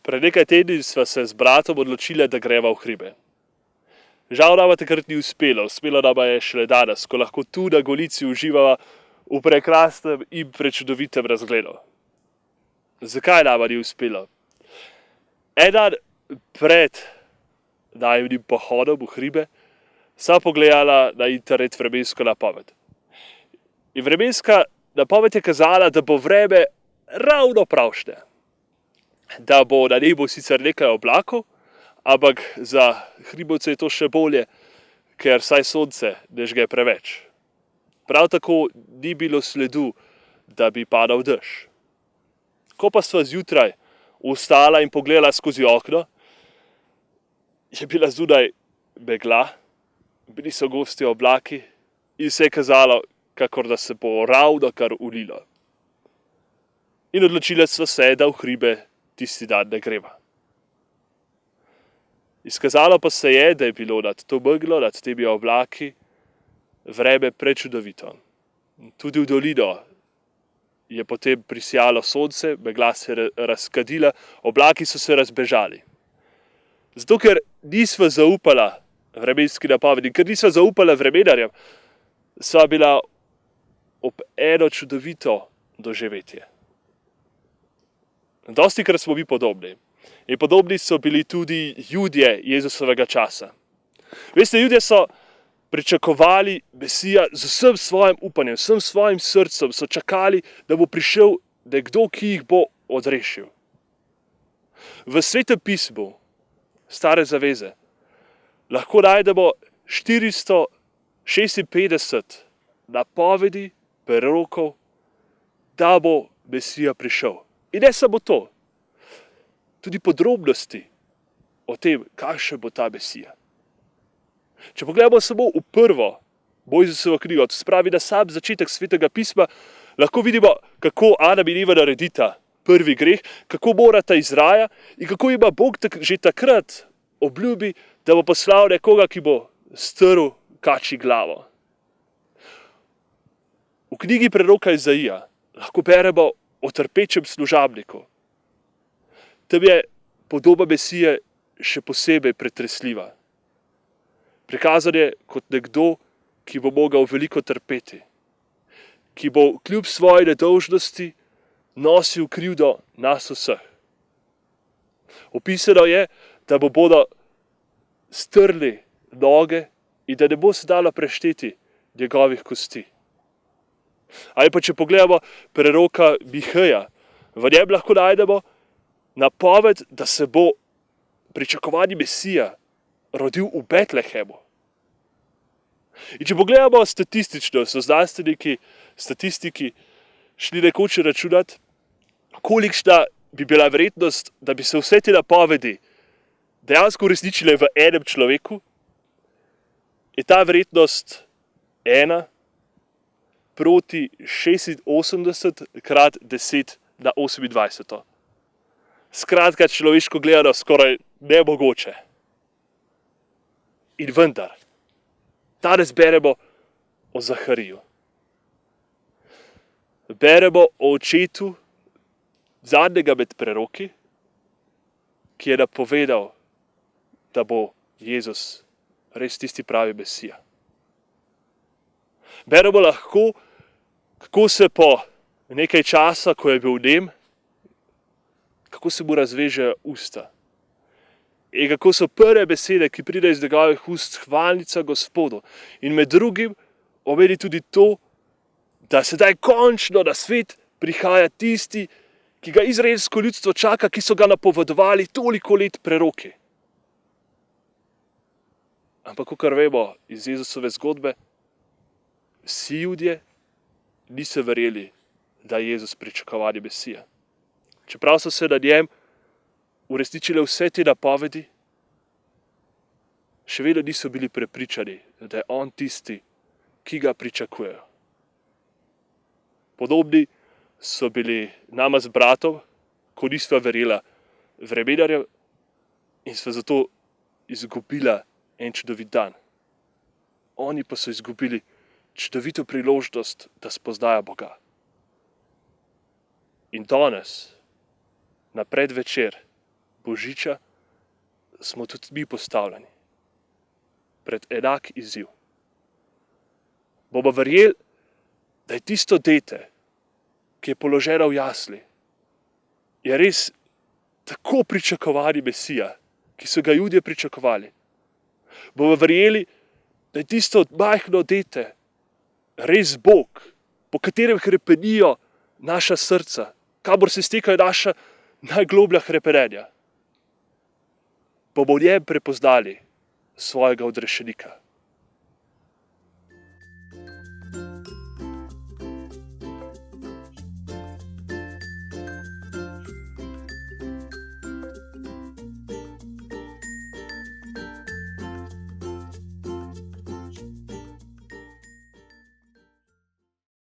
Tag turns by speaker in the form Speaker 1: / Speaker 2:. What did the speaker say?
Speaker 1: Pred nekaj tedni sva se z bratom odločila, da greva v hribe. Žal nama takrat ni uspelo nama je šele danes, ko lahko tu na Golici uživava v prekrasnem in prečudovitem razgledu. Zakaj nama ni uspelo? En dan pred najinim pohodom v hribe sva pogledala na internet vremensko napoved. In vremenska napoved je kazala, da bo vreme ravno pravšnje. Da bo na nebu sicer nekaj oblakov, ampak za hribovce je to še bolje, ker saj sonce ne žge preveč. Prav tako ni bilo sledu, da bi padal dež. Ko pa sva zjutraj vstala in pogledala skozi okno, je bila zunaj megla, bili so gosti oblaki in se je kazalo, kakor da se bo ravnokar ulilo. In odločila sva se, da v hribe tisti dan ne greva. Izkazalo pa se je, da je bilo nad to meglo, nad temi oblaki, vreme prečudovito. Tudi v dolino je potem prisijalo sonce, megla se je razkadila, oblaki so se razbežali. Zato, ker nisva zaupala vremenski napovedi, ker nisva zaupala vremenarjem, sva bila ob eno čudovito doživetje. Dostikrat smo mi podobni. In podobni so bili tudi Judje Jezusovega časa. Veste, Judje so pričakovali Mesija z vsem svojim upanjem, vsem svojim srcem, so čakali, da bo prišel nekdo, ki jih bo odrešil. V Svetem pismu Stare zaveze lahko najdemo 456 napovedi prerokov, da bo Mesija prišel. In ne samo to, tudi podrobnosti o tem, kakšen bo ta Mesija. Če pogledamo samo v prvo Mojzesovo knjigo, to se pravi na sam začetek Svetega pisma, lahko vidimo, kako Adam in Eva naredita prvi greh, kako morata iz raja in kako ima Bog že takrat obljubi, da bo poslal nekoga, ki bo strl kačji glavo. V knjigi preroka Izaija lahko beremo o trpečem služabniku. Tam je podoba Mesije še posebej pretresljiva. Prikazan je kot nekdo, ki bo mogel veliko trpeti, ki bo kljub svoji nedolžnosti nosil krivdo nas vseh. Opisano je, da bodo strli noge in da ne bo se dalo prešteti njegovih kosti. Ali pa če pogledamo preroka Miheja, v njem lahko najdemo napoved, da se bo pričakovani Mesija rodil v Betlehemu. In če pogledamo statistično, so znanstveniki, statistiki šli nekoč računati, kolikšna bi bila verjetnost, da bi se vse te napovedi dejansko uresničile v enem človeku, je ta verjetnost 1 proti 86 krat 10 na 28. Skratka, človeško gledano skoraj nemogoče. In vendar, danes beremo o Zahariju. Beremo o očetu zadnjega med preroki, ki je napovedal, da bo Jezus res tisti pravi Mesija. Beremo lahko, kako se po nekaj časa, ko je bil nem, kako se mu razvežejo usta. In kako so prve besede, ki pridejo iz njegovih ust, hvalnica Gospodu. In med drugim omeni tudi to, da sedaj končno na svet prihaja tisti, ki ga izraelsko ljudstvo čaka, ki so ga napovedovali toliko let preroki. Ampak, kakor vemo iz Jezusove zgodbe, vsi Judje niso verjeli, da je Jezus pričakovani Mesija. Čeprav so se na njem uresničile vse te napovedi, še vedno niso bili prepričani, da je on tisti, ki ga pričakujejo. Podobni so bili nama z bratom, ko nisva verjela vremenarjem in sva zato izgubila en čudovit dan. Oni pa so izgubili čudovito priložnost, da spoznajo Boga. In danes, na predvečer Božiča smo tudi mi postavljeni pred enak izziv. Bomo verjeli, da je tisto dete, ki je položeno v jasli, je res tako pričakovani Mesija, ki so ga Judje pričakovali. Bomo verjeli, da je tisto majhno dete res Bog, po katerem hrepenijo naša srca, kamor se stekajo naša najgloblja hrepenenja. Bomo v njem prepoznali svojega odrešenika.